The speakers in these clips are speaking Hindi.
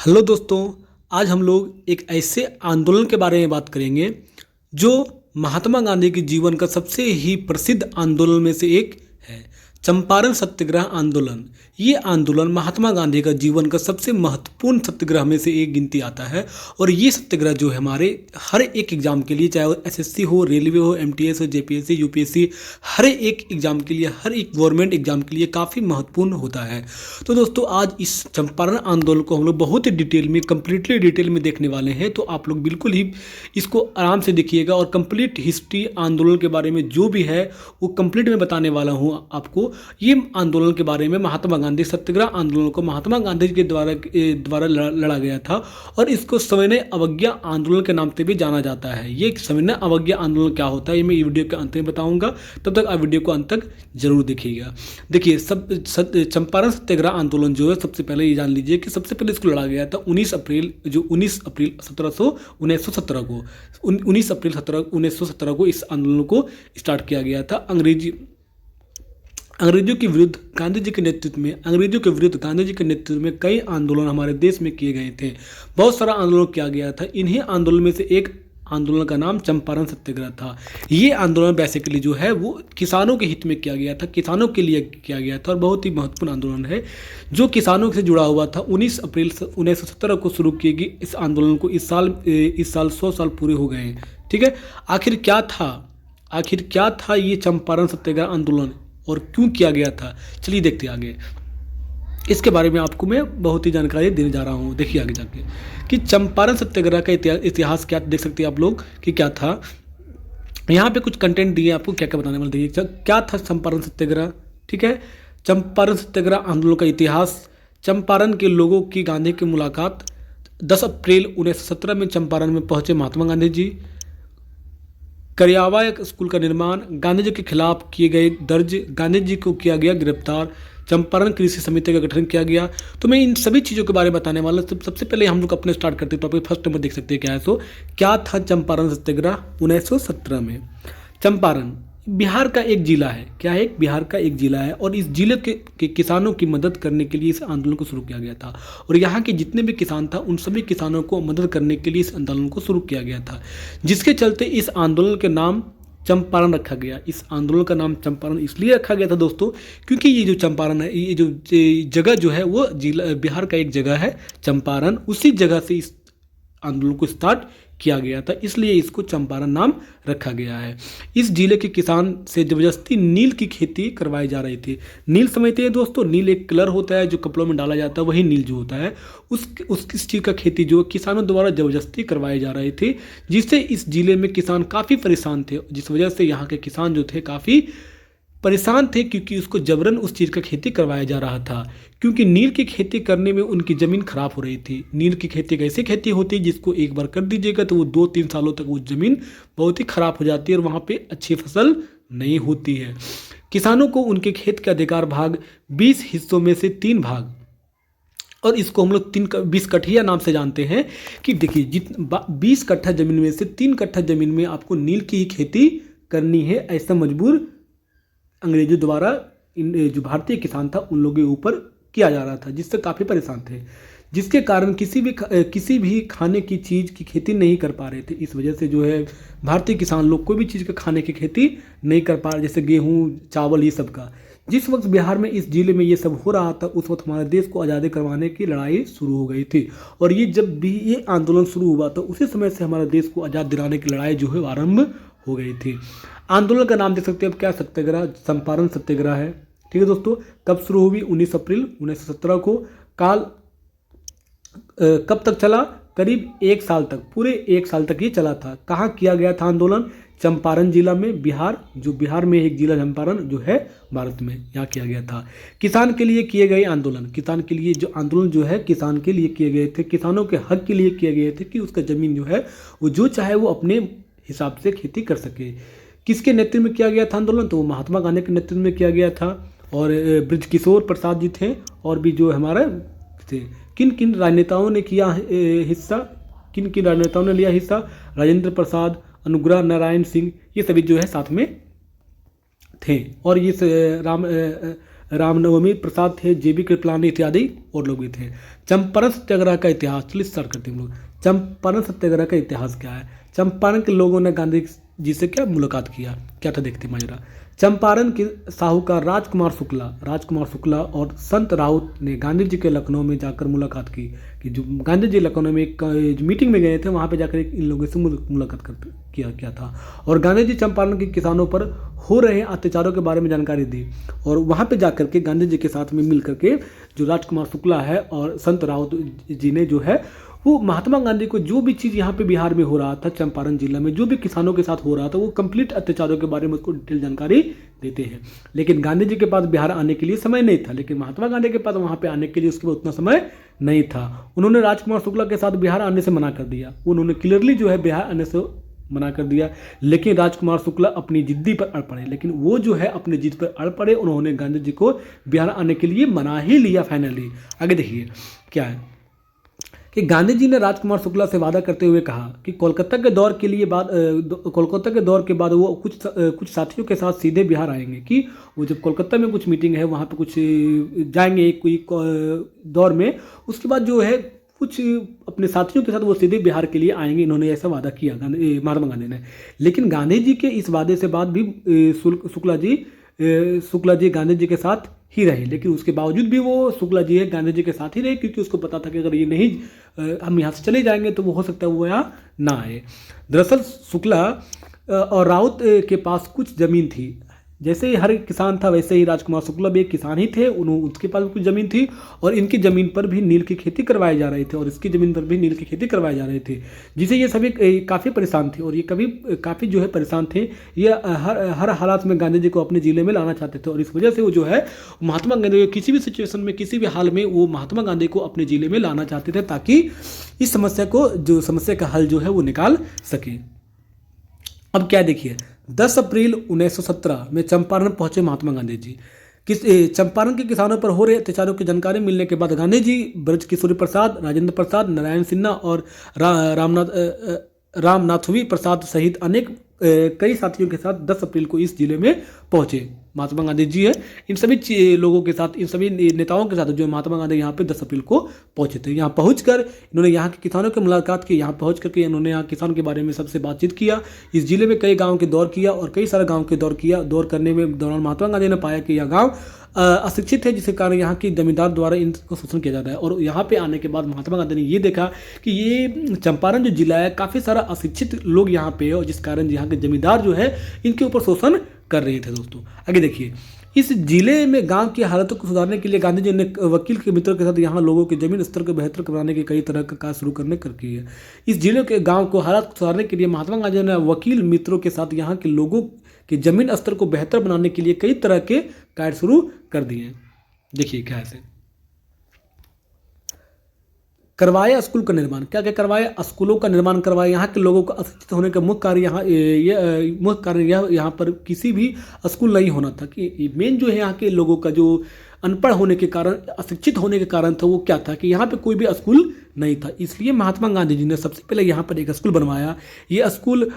हेलो दोस्तों। आज हम लोग एक ऐसे आंदोलन के बारे में बात करेंगे जो महात्मा गांधी के जीवन का सबसे ही प्रसिद्ध आंदोलन में से एक है, चंपारण सत्याग्रह आंदोलन। ये आंदोलन महात्मा गांधी का जीवन का सबसे महत्वपूर्ण सत्याग्रह में से एक गिनती आता है। और ये सत्याग्रह जो है हमारे हर एक एग्जाम के लिए, चाहे वो एसएससी हो, रेलवे हो, एमटीएस हो, जेपीएससी, यूपीएससी, हर एक एग्जाम के लिए, हर एक गवर्नमेंट एग्जाम के लिए काफ़ी महत्वपूर्ण होता है। तो दोस्तों, आज इस चंपारण आंदोलन को हम लोग बहुत ही डिटेल में, कंप्लीटली डिटेल में देखने वाले हैं। तो आप लोग बिल्कुल ही इसको आराम से देखिएगा और कंप्लीट हिस्ट्री आंदोलन के बारे में जो भी है वो कंप्लीट में बताने वाला हूँ आपको। ये आंदोलन के बारे में, महात्मा गांधी सत्याग्रह आंदोलन को महात्मा गांधी के द्वारा लड़ा गया था और इसको सविनय अवज्ञा आंदोलन के नाम से भी जाना जाता है। ये सविनय अवज्ञा आंदोलन क्या होता है ये मैं वीडियो के अंत में बताऊंगा, तब तक आप वीडियो को अंत तक जरूर देखिएगा। देखिए, चंपारण सत्याग्रह आंदोलन जो है, सबसे पहले ये जान लीजिए कि सबसे पहले इसको लड़ा गया था 19 अप्रैल 1917 को। 19 अप्रैल 1917 को इस आंदोलन को स्टार्ट किया गया था। अंग्रेजों के विरुद्ध गांधी जी के नेतृत्व में कई आंदोलन हमारे देश में किए गए थे। बहुत सारा आंदोलन किया गया था। इन्हीं आंदोलन में से एक आंदोलन का नाम चंपारण सत्याग्रह था। ये आंदोलन बेसिकली जो है वो किसानों के हित में किया गया था, किसानों के लिए किया गया था और बहुत ही महत्वपूर्ण आंदोलन है जो किसानों से जुड़ा हुआ था। 19 अप्रैल 1917 को शुरू की गई इस आंदोलन को इस साल 100 साल पूरे हो गए हैं। ठीक है, आखिर क्या था ये चंपारण सत्याग्रह आंदोलन और क्यों किया गया था? चलिए देखते हैं आगे। इसके बारे में आपको मैं बहुत ही जानकारी देने जा रहा हूँ। देखिए आगे जाके कि चंपारण सत्याग्रह का इतिहास क्या, देख सकते हैं आप लोग कि क्या था। यहाँ पे कुछ कंटेंट दिए आपको, क्या क्या बताने वाले। देखिए क्या था चंपारण सत्याग्रह। ठीक है, चंपारण सत्याग्रह आंदोलन का इतिहास। चंपारण के लोगों की गांधी की मुलाकात। 10 अप्रैल 1917 में चंपारण में पहुंचे महात्मा गांधी जी। करियावा स्कूल का निर्माण। गांधी जी के खिलाफ किए गए दर्ज। गांधी जी को किया गया गिरफ्तार। चंपारण कृषि समिति का गठन किया गया। तो मैं इन सभी चीज़ों के बारे में बताने वाला। सबसे पहले हम लोग अपने स्टार्ट करते हैं टॉपिक। फर्स्ट नंबर देख सकते हैं क्या है। सो क्या था चंपारण सत्याग्रह 1917 में। चंपारण बिहार का एक जिला है। क्या है? बिहार का एक जिला है और इस जिले के किसानों की मदद करने के लिए इस आंदोलन को शुरू किया गया था। और यहाँ के जितने भी किसान था उन सभी किसानों को मदद करने के लिए इस आंदोलन को शुरू किया गया था, जिसके चलते इस आंदोलन के नाम चंपारण रखा गया। इस आंदोलन का नाम चंपारण इसलिए रखा गया था दोस्तों, क्योंकि ये जो चंपारण है, ये जो जगह जो है वो जिला बिहार का एक जगह है चंपारण। उसी जगह से इस आंदोलन को स्टार्ट किया गया था, इसलिए इसको चंपारण नाम रखा गया है। इस जिले के किसान से जबरदस्ती नील की खेती करवाई जा रही थी। नील समझते हैं दोस्तों, नील एक कलर होता है जो कपड़ों में डाला जाता है, वही नील जो होता है इस चीज़ का खेती जो किसानों द्वारा जबरदस्ती करवाई जा रही थी, जिससे इस जिले में किसान काफ़ी परेशान थे। जिस वजह से यहाँ के किसान जो थे काफ़ी परेशान थे, क्योंकि उसको जबरन उस चीज़ का खेती करवाया जा रहा था। क्योंकि नील की खेती करने में उनकी ज़मीन खराब हो रही थी। नील की खेती एक ऐसी खेती होती है जिसको एक बार कर दीजिएगा तो वो 2-3 सालों तक वो ज़मीन बहुत ही खराब हो जाती है और वहाँ पे अच्छी फसल नहीं होती है। किसानों को उनके खेत के अधिकार भाग 20 हिस्सों में से 3 भाग, और इसको हम लोग 20 कट्ठिया नाम से जानते हैं। कि देखिए 20 कट्ठा ज़मीन में से 3 कट्ठा ज़मीन में आपको नील की ही खेती करनी है, ऐसा मजबूर अंग्रेजों द्वारा जो भारतीय किसान था उन लोगों के ऊपर किया जा रहा था, जिससे काफ़ी परेशान थे, जिसके कारण किसी भी खाने की चीज़ की खेती नहीं कर पा रहे थे। इस वजह से जो है भारतीय किसान लोग कोई भी चीज़ का खाने की खेती नहीं कर पा रहे, जैसे गेहूँ, चावल, ये सब का। जिस वक्त बिहार में इस जिले में ये सब हो रहा था, उस वक्त हमारे देश को आज़ादी करवाने की लड़ाई शुरू हो गई थी। और ये जब भी ये आंदोलन शुरू हुआ तो उसी समय से हमारे देश को आज़ाद दिलाने की लड़ाई जो है आरंभ हो गई थी। आंदोलन का नाम देख सकते हैं आप, क्या सत्याग्रह, चंपारण सत्याग्रह है। ठीक है दोस्तों, कब शुरू हुई? 19 अप्रैल 1917 को। काल कब तक चला? करीब 1 साल तक, पूरे 1 साल तक ये चला था। कहाँ किया गया था आंदोलन? चंपारण जिला में, बिहार, जो बिहार में एक जिला चंपारण जो है भारत में, यहाँ किया गया था। किसान के लिए किए गए आंदोलन। किसान के लिए जो आंदोलन जो है किसान के लिए किए गए थे, किसानों के हक के लिए किए गए थे कि उसका ज़मीन जो है वो जो चाहे वो अपने हिसाब से खेती कर सके। किसके नेतृत्व में किया गया था आंदोलन? तो महात्मा गांधी के नेतृत्व में किया गया था और बृजकिशोर प्रसाद जी थे और भी जो हमारे थे। किन किन राजनेताओं ने किया हिस्सा? किन किन राजनेताओं ने लिया हिस्सा? राजेंद्र प्रसाद, अनुग्रह नारायण सिंह, ये सभी जो है साथ में थे। और ये रामनवमी प्रसाद थे, JB कृपलानी इत्यादि और लोग भी थे। चंपारण सत्याग्रह का इतिहास, चलिए स्टार्ट करते हैं हम लोग। चंपारण सत्याग्रह का इतिहास क्या है? चंपारण के लोगों ने गांधी जी से क्या मुलाकात किया, क्या था देखते हैं माजरा। चंपारण के साहूकार राजकुमार शुक्ला और संत राउत ने गांधी जी के लखनऊ में जाकर मुलाकात की। कि जो गांधी जी लखनऊ में एक मीटिंग में गए थे, वहाँ पे जाकर इन लोगों से मुलाकात किया था। और गांधी जी चंपारण के किसानों पर हो रहे अत्याचारों के बारे में जानकारी दी। और वहाँ पे जाकर के गांधी जी के साथ में मिल करके जो राजकुमार शुक्ला है और संत राउत जी ने जो है वो महात्मा गांधी को जो भी चीज़ यहाँ पे बिहार में हो रहा था, चंपारण जिला में जो भी किसानों के साथ हो रहा था, वो कंप्लीट अत्याचारों के बारे में उसको डिटेल जानकारी देते हैं। लेकिन गांधी जी के पास बिहार आने के लिए समय नहीं था, लेकिन महात्मा गांधी के पास वहाँ पे आने के लिए उसके पास उतना समय नहीं था। उन्होंने राजकुमार शुक्ला के साथ बिहार आने से मना कर दिया, उन्होंने क्लियरली जो है बिहार आने से मना कर दिया। लेकिन राजकुमार शुक्ला अपनी जिद्दी पर अड़ पड़े, लेकिन वो जो है अपनी जिद पर अड़ पड़े, उन्होंने गांधी जी को बिहार आने के लिए मना ही लिया फाइनली। आगे देखिए क्या है कि गांधी जी ने राजकुमार शुक्ला से वादा करते हुए कहा कि कोलकाता के दौर के बाद वो कुछ साथियों के साथ सीधे बिहार आएंगे। कि वो जब कोलकाता में कुछ मीटिंग है, वहाँ पे कुछ जाएंगे कोई दौर में, उसके बाद जो है कुछ अपने साथियों के साथ वो सीधे बिहार के लिए आएंगे। इन्होंने ऐसा वादा किया महात्मा गांधी ने। लेकिन गांधी जी के इस वादे से बाद भी शुक्ला जी गांधी जी के साथ ही रहे, लेकिन उसके बावजूद भी वो शुक्ला जी गांधी जी के साथ ही रहे, क्योंकि उसको पता था कि अगर ये नहीं हम यहाँ से चले जाएंगे तो वो हो सकता है वो यहाँ ना आए। दरअसल शुक्ला और राउत के पास कुछ ज़मीन थी। जैसे ही हर किसान था, वैसे ही राजकुमार शुक्ला भी एक किसान ही थे, उसके पास भी कुछ ज़मीन थी और इनकी ज़मीन पर भी नील की खेती करवाए जा रहे थे और इसकी ज़मीन पर भी नील की खेती करवाए जा रहे थे, जिसे ये सभी काफ़ी परेशान थे। और ये काफ़ी जो है परेशान थे। ये हर हालात में गांधी जी को अपने ज़िले में लाना चाहते थे और इस वजह से वो जो है महात्मा गांधी किसी भी सिचुएशन में, किसी भी हाल में वो महात्मा गांधी को अपने ज़िले में लाना चाहते थे, ताकि इस समस्या का हल जो है वो निकाल सके। अब क्या देखिए, 10 अप्रैल 1917 में चंपारण पहुंचे महात्मा गांधी जी। चंपारण के किसानों पर हो रहे अत्याचारों की जानकारी मिलने के बाद गांधी जी ब्रज किशोरी प्रसाद, राजेंद्र प्रसाद, नारायण सिन्हा और रामनाथवी प्रसाद सहित कई साथियों के साथ 10 अप्रैल को इस जिले में पहुंचे। महात्मा गांधी जी है, इन सभी लोगों के साथ, इन सभी नेताओं के साथ जो महात्मा गांधी यहाँ पे 10 अप्रैल को पहुंचे थे। यहाँ पहुंचकर इन्होंने यहाँ के किसानों की मुलाकात की। यहाँ पहुंच करके इन्होंने यहाँ किसान के बारे में सबसे बातचीत किया। इस जिले में कई गाँव के दौर किया और कई सारे गाँव के दौर करने में दौरान महात्मा गांधी ने पाया कि यह गाँव अशिक्षित है, जिसके कारण यहाँ की जमींदार द्वारा इनको शोषण किया जाता है। और यहाँ पे आने के बाद महात्मा गांधी ने ये देखा कि ये चंपारण जो जिला है, काफ़ी सारा अशिक्षित लोग यहाँ पे है और जिस कारण यहाँ के जमींदार जो है इनके ऊपर शोषण कर रहे थे। दोस्तों आगे देखिए, इस जिले में गांव की हालतों को सुधारने के लिए गांधी जी ने वकील के मित्रों के साथ यहाँ लोगों के जमीन स्तर को बेहतर बनाने के कई तरह का कार्य शुरू करने कर की है। इस जिले के गांव को हालात को सुधारने के लिए महात्मा गांधी ने वकील मित्रों के साथ यहाँ के लोगों के जमीन स्तर को बेहतर बनाने के लिए कई तरह के कार्य शुरू कर दिए। देखिए क्या है, करवाया स्कूल का निर्माण। क्या क्या करवाया? स्कूलों का निर्माण करवाया। यहाँ के लोगों को अशिक्षित होने का मुख्य कारण यहाँ पर किसी भी स्कूल नहीं होना था। कि मेन जो है यहाँ के लोगों का जो अनपढ़ होने के कारण, अशिक्षित होने के कारण था, वो क्या था कि यहाँ पे कोई भी स्कूल नहीं था। इसलिए महात्मा गांधी जी ने सबसे पहले यहाँ पर एक स्कूल बनवाया। ये स्कूल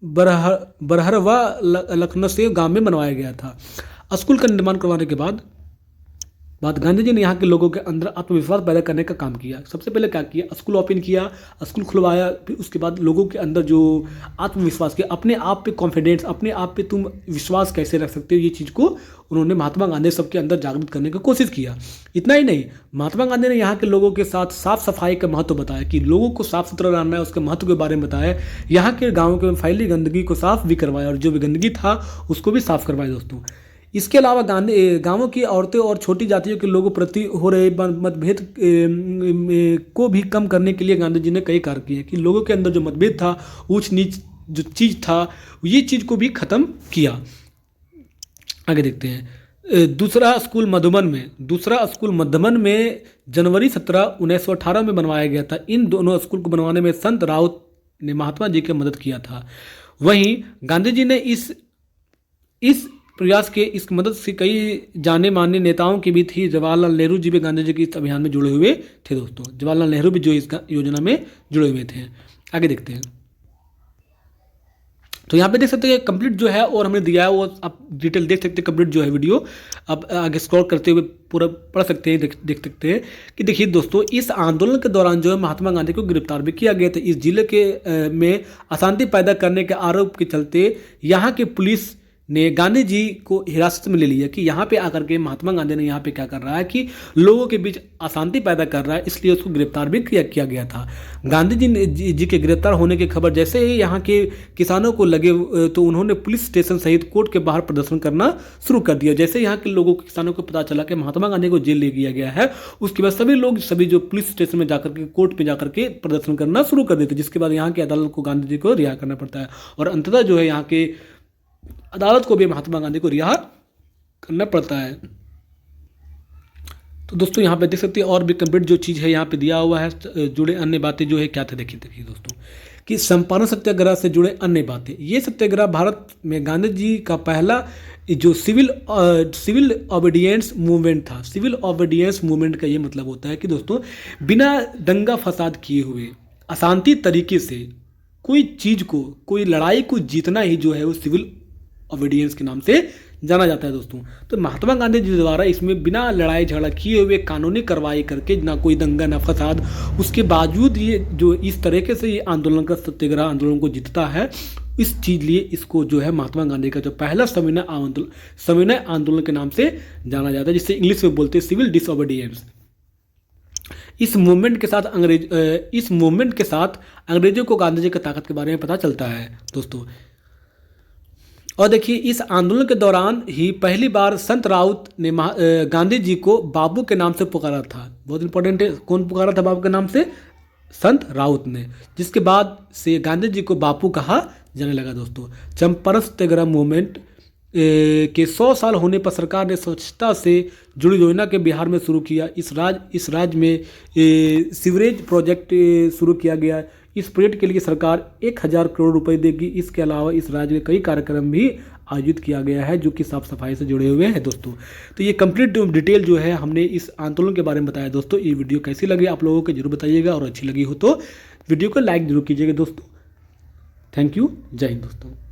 बरहरवा लखनऊ गांव में बनवाया गया था। स्कूल का निर्माण करवाने के बाद गांधी जी ने यहाँ के लोगों के अंदर आत्मविश्वास पैदा करने का काम किया। सबसे पहले क्या किया? स्कूल ओपन किया, स्कूल खुलवाया। फिर उसके बाद लोगों के अंदर जो आत्मविश्वास किया, अपने आप पे कॉन्फिडेंस, अपने आप पे तुम विश्वास कैसे रख सकते हो, ये चीज़ को उन्होंने महात्मा गांधी सबके अंदर जागृत करने की कोशिश किया। इतना ही नहीं, महात्मा गांधी ने यहाँ के लोगों के साथ साफ सफाई का महत्व बताया कि लोगों को साफ सुथरा रहना है, उसके महत्व के बारे में बताया। यहाँ के गाँवों के फैली गंदगी को साफ भी करवाया और जो भी गंदगी था उसको भी साफ करवाया। दोस्तों इसके अलावा गांवों की औरतें और छोटी जातियों के लोगों प्रति हो रहे मतभेद को भी कम करने के लिए गांधी जी ने कई कार्य किए कि लोगों के अंदर जो मतभेद था, ऊंच नीच जो चीज़ था, ये चीज़ को भी ख़त्म किया। आगे देखते हैं। दूसरा स्कूल मधुबन में जनवरी 17, 1918 में बनवाया गया था। इन दोनों स्कूल को बनवाने में संत राउत ने महात्मा जी की मदद किया था। वहीं गांधी जी ने इस प्रयास के इस मदद से कई जाने माने नेताओं की भी थी। जवाहरलाल नेहरू जी भी गांधी जी के इस अभियान में जुड़े हुए थे। दोस्तों जवाहरलाल नेहरू भी जो इस योजना में जुड़े हुए थे। आगे देखते हैं। तो यहाँ पे देख सकते हैं कंप्लीट जो है और हमने दिया है वो आप डिटेल देख सकते हैं। कंप्लीट जो है वीडियो आप आगे स्क्रॉल करते हुए पूरा पढ़ सकते हैं, देख सकते हैं कि देखिए दोस्तों, इस आंदोलन के दौरान जो है महात्मा गांधी को गिरफ्तार भी किया गया था। इस जिले के में अशांति पैदा करने के आरोप के चलते यहाँ के पुलिस ने गांधी जी को हिरासत में ले लिया कि यहाँ पे आकर के महात्मा गांधी ने यहाँ पे क्या कर रहा है कि लोगों के बीच अशांति पैदा कर रहा है, इसलिए उसको गिरफ्तार भी किया गया था। गांधी जी के गिरफ्तार होने की खबर जैसे ही यहाँ के किसानों को लगे तो उन्होंने पुलिस स्टेशन सहित कोर्ट के बाहर प्रदर्शन करना शुरू कर दिया। जैसे यहाँ के लोगों किसानों को पता चला कि महात्मा गांधी को जेल ले गया गया है, उसके बाद सभी जो पुलिस स्टेशन में जाकर के कोर्ट में जाकर के प्रदर्शन करना शुरू कर देते, जिसके बाद यहाँ की अदालत को गांधी जी को रिहा करना पड़ता है और अंततः जो है यहाँ के अदालत को भी महात्मा गांधी को रिहा करना पड़ता है। तो दोस्तों यहाँ पे देख सकते हैं और भी कंप्लीट जो चीज़ है यहाँ पे दिया हुआ है, जुड़े अन्य बातें जो है क्या थे, देखिए दोस्तों कि चंपारण सत्याग्रह से जुड़े अन्य बातें। ये सत्याग्रह भारत में गांधी जी का पहला जो सिविल ओबीडियंस मूवमेंट था। सिविल ओबीडियंस मूवमेंट का ये मतलब होता है कि दोस्तों बिना दंगा फसाद किए हुए अशांति तरीके से कोई चीज़ को, कोई लड़ाई को जीतना ही जो है वो सिविल ओबीडियंस के नाम से जाना जाता है दोस्तों। तो महात्मा गांधी जी द्वारा इसमें बिना लड़ाई झगड़ा किए हुए कानूनी कार्रवाई करके, ना कोई दंगा ना फसाद, उसके बावजूद ये जो इस तरीके से ये आंदोलन का सत्याग्रह आंदोलन को जीतता है, इस चीज लिए इसको जो है महात्मा गांधी का जो पहला सविनय आंदोलन के नाम से जाना जाता है, जिससे इंग्लिश में बोलते हैं सिविल डिसओबीडियंस। इस मूवमेंट के साथ अंग्रेजों को गांधी जी की ताकत के बारे में पता चलता है दोस्तों। और देखिए इस आंदोलन के दौरान ही पहली बार संत राउत ने गांधी जी को बाबू के नाम से पुकारा था। बहुत इंपॉर्टेंट है, कौन पुकारा था बाबू के नाम से? संत राउत ने, जिसके बाद से गांधी जी को बापू कहा जाने लगा दोस्तों। चंपारण सत्याग्रह मूवमेंट के 100 साल होने पर सरकार ने स्वच्छता से जुड़ी योजना के बिहार में शुरू किया। इस राज्य में सीवरेज प्रोजेक्ट शुरू किया गया। इस प्रोजेक्ट के लिए सरकार 1000 करोड़ रुपए देगी। इसके अलावा इस राज्य में कई कार्यक्रम भी आयोजित किया गया है जो कि साफ सफाई से जुड़े हुए हैं दोस्तों। तो ये कंप्लीट डिटेल जो है हमने इस आंदोलन के बारे में बताया दोस्तों। ये वीडियो कैसी लगी आप लोगों को जरूर बताइएगा और अच्छी लगी हो तो वीडियो को लाइक जरूर कीजिएगा दोस्तों। थैंक यू, जय हिंद दोस्तों।